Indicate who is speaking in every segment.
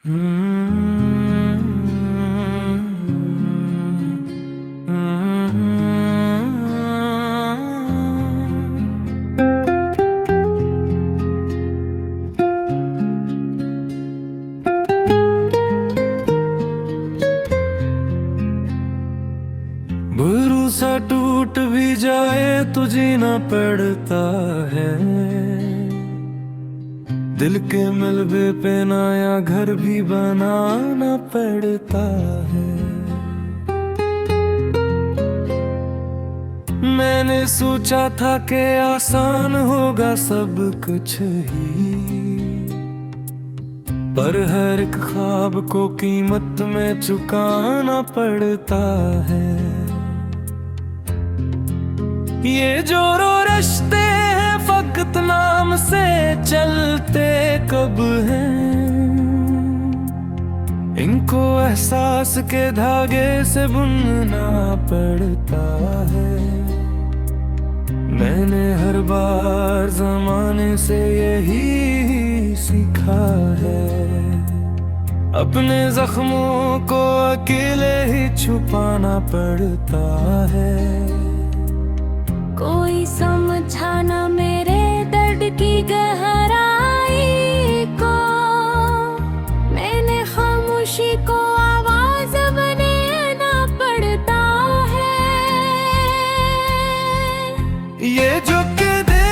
Speaker 1: भरोसा टूट भी जाए तो जीना पड़ता है। दिल के मलबे पे नया घर भी बनाना पड़ता है। मैंने सोचा था कि आसान होगा सब कुछ ही, पर हर एक ख्वाब को कीमत में चुकाना पड़ता है। ये जोरो रिश्ते हैं फकत नाम से चलते कब हैं, इनको एहसास के धागे से बुनना पड़ता है। मैंने हर बार ज़माने से यही सीखा है, अपने जख्मों को अकेले ही छुपाना पड़ता है।
Speaker 2: कोई समझाना मेरे दर्द की गहराई को, मैंने खामोशी को आवाज बनाना पड़ता है।
Speaker 1: ये जो के दे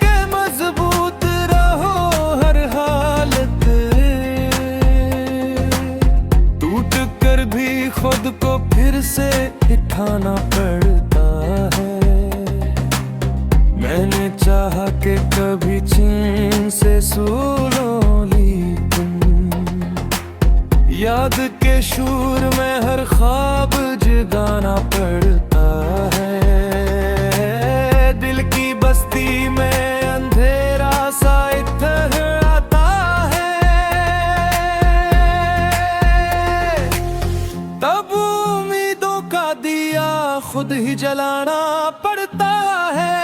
Speaker 1: के मजबूत रहो हर हालत, टूट कर भी खुद को फिर से उठाना पड़ता है। मैंने चाहा कि कभी चैन से सो लो ली तुम, याद के शूर में हर ख्वाब जगाना पड़ता है। दिल की बस्ती में अंधेरा सा इधर आता है, तब उम्मीदों का दिया खुद ही जलाना पड़ता है।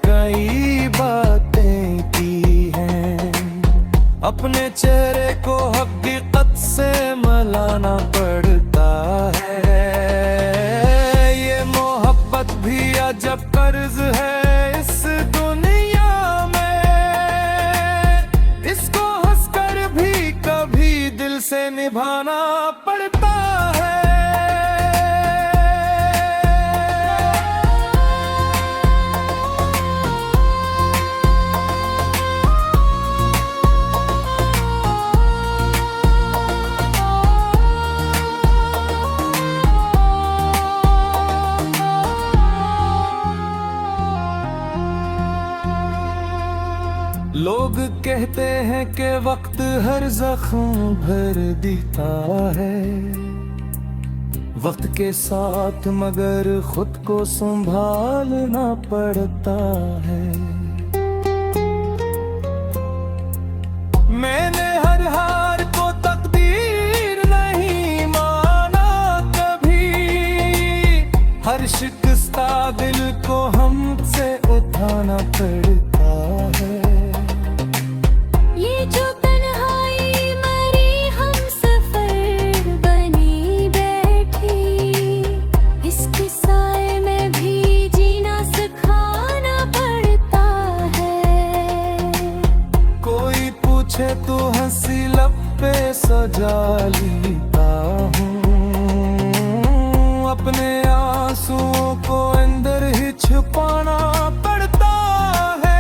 Speaker 1: कई बातें की हैं, अपने चेहरे को हकीकत से मिलाना पड़ता है। ये मोहब्बत भी अजब कर्ज है इस दुनिया में, इसको हंसकर भी कभी दिल से निभाना पड़ता है। लोग कहते हैं कि वक्त हर जख्म भर देता है, वक्त के साथ मगर खुद को संभालना पड़ता है। मैंने हर हार को तकदीर नहीं माना कभी, हर शिकस्ता दिल को हमसे उठाना पड़ता है।
Speaker 2: जो तन्हाई मरी हम सफर बनी बैठी, इसके साए में भी जीना सिखाना पड़ता है।
Speaker 1: कोई पूछे तो हंसी लब पे सजा लेता हूँ, अपने आंसुओं को अंदर ही छुपाना पड़ता है।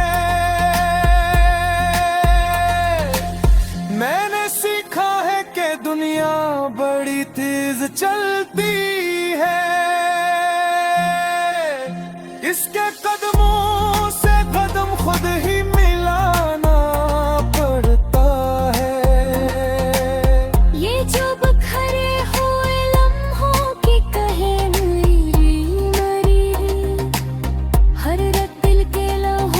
Speaker 1: मैंने सीखा है कि दुनिया बड़ी तेज चलती है, इसके कदमों से कदम खुद ही मिलाना पड़ता है।
Speaker 2: ये जो बखरे हुए लम्हों की कहे हुई मरी, हर रात दिल के लम्हों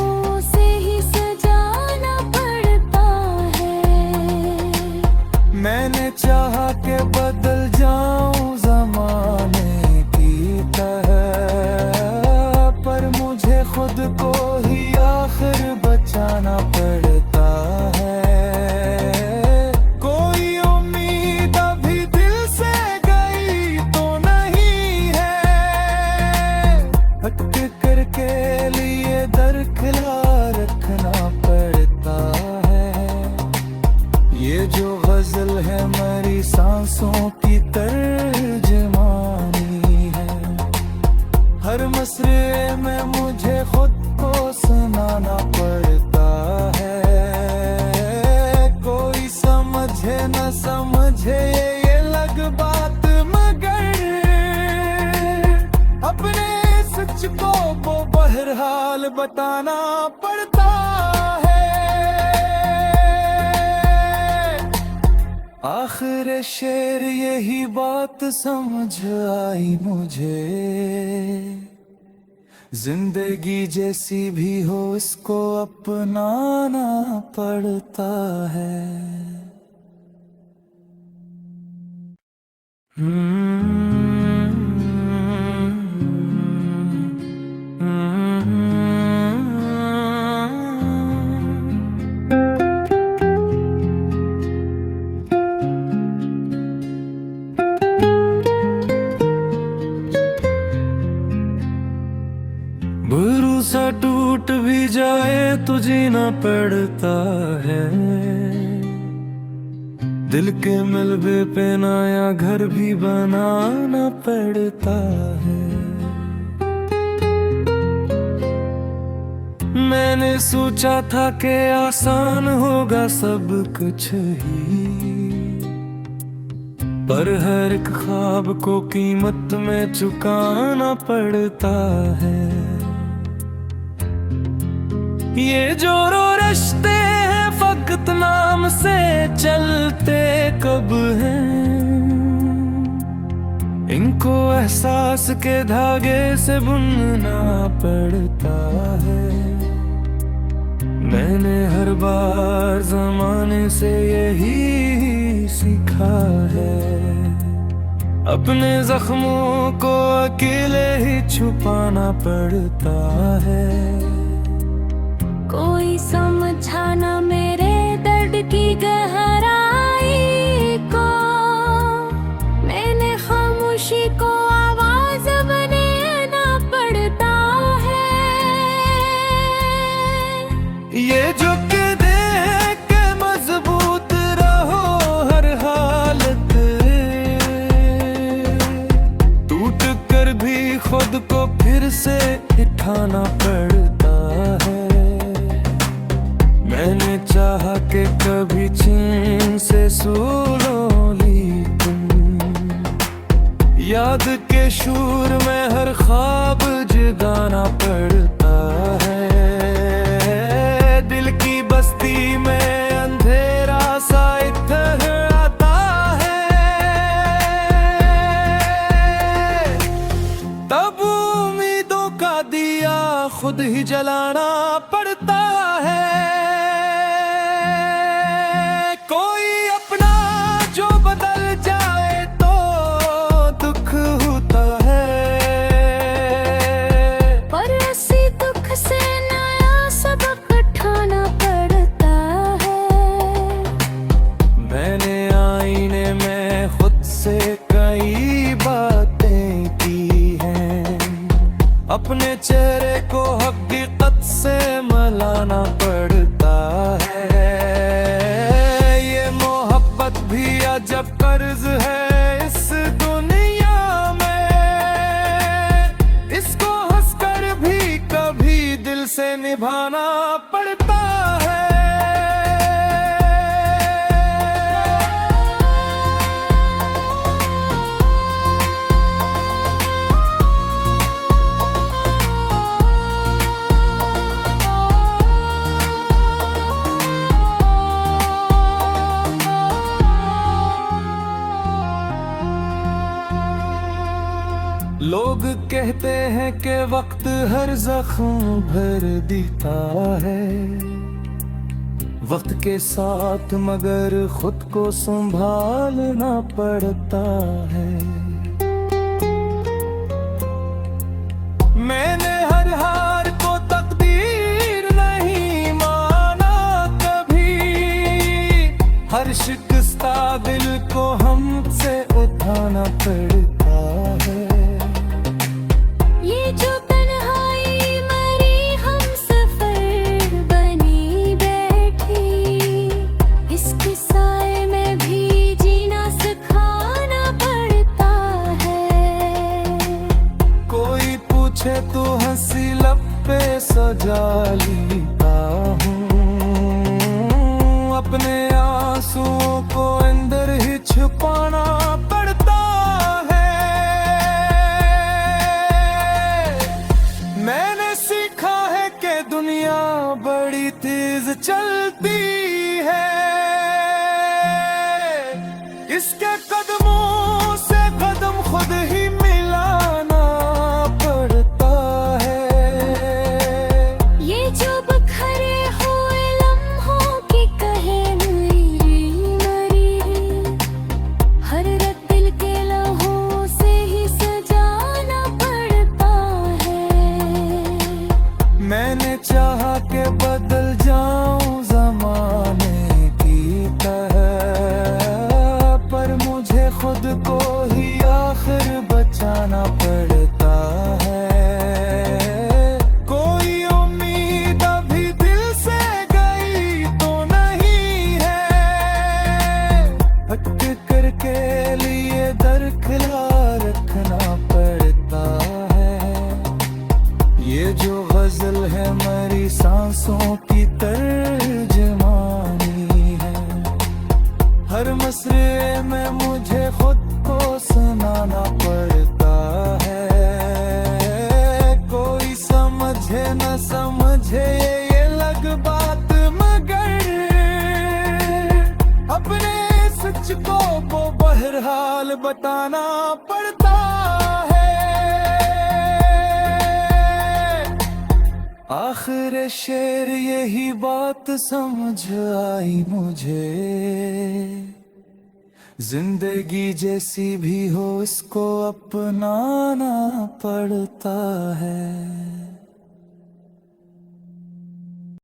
Speaker 1: खुद को ही आखिर बचाना पड़ता है। कोई उम्मीद अभी दिल से गई तो नहीं है, हट कर के लिए दरखिला रखना पड़ता है। ये जो गजल है मेरी सांसों की तर्जमानी है, हर मसरे में मुझे खुद को सुनाना पड़ता है। कोई समझे न समझे ये लग बात, मगर अपने सच को वो बहरहाल बताना पड़ता है। आखिर शेर यही बात समझ आई मुझे, जिंदगी जैसी भी हो इसको अपनाना पड़ता है। भरोसा टूट भी जाए तो जीना पड़ता है, दिल के मलबे पे नया घर भी बनाना पड़ता है। मैंने सोचा था कि आसान होगा सब कुछ ही, पर हर एक ख्वाब को कीमत में चुकाना पड़ता है। ये जो रिश्ते हैं फकत नाम से चलते कब हैं, इनको एहसास के धागे से बुनना पड़ता है। मैंने हर बार जमाने से यही सीखा है, अपने जख्मों को अकेले ही छुपाना पड़ता है।
Speaker 2: कोई समझा ना मेरे दर्द की गहराई को, मैंने खामोशी को आवाज बनाना पड़ता है।
Speaker 1: ये जो कहते हैं कि मजबूत रहो हर हालत, टूट कर भी खुद को फिर से उठाना पड़ता है। मैंने चाहा कि कभी चैन से सो लो, लेकिन याद के शूर में हर ख्वाब जगाना पड़ता है। दिल की बस्ती में अंधेरा सा इधर आता है, तब उम्मीदों का दिया खुद ही जलाना पड़ता है। अपने चेहरे को हकीकत से मिलाना पड़ता है। ये मोहब्बत भी अजब कर्ज है इस दुनिया में, इसको हंसकर भी कभी दिल से निभाना पड़ता है। लोग कहते हैं कि वक्त हर जख्म भर देता है, वक्त के साथ मगर खुद को संभालना पड़ता है। मैंने हर हार को सजा लेता हूँ। अपने आंसुओं को अंदर ही छुपाना पड़ता है। मैंने सीखा है कि दुनिया बड़ी तेज चलती है, इसके कदमों से कदम खुद ही मिलाना पड़ता है।
Speaker 2: ये जो बिखरे हुए लम्हों की कहें मरी, हर रत दिल के लम्हों से ही सजाना पड़ता है।
Speaker 1: मैंने चाहा के बदल जाऊं ज़माने की तरह, पर मुझे खुद को ही आखिर बचाना पड़ता है। कोई उम्मीद अभी दिल से गई तो नहीं है, हट कर के लिए दरखिला रखना पड़ता है। ये जो गजल है मेरी सांसों की तर्जमानी है, हर मसरे में मुझे खुद को सुनाना पड़ता है। कोई समझे न समझे ये लग बात, मगर अपने सच को वो बहरहाल बताना पड़ता है। आखिर शेर यही बात समझ आई मुझे, जिंदगी जैसी भी हो इसको अपनाना पड़ता है।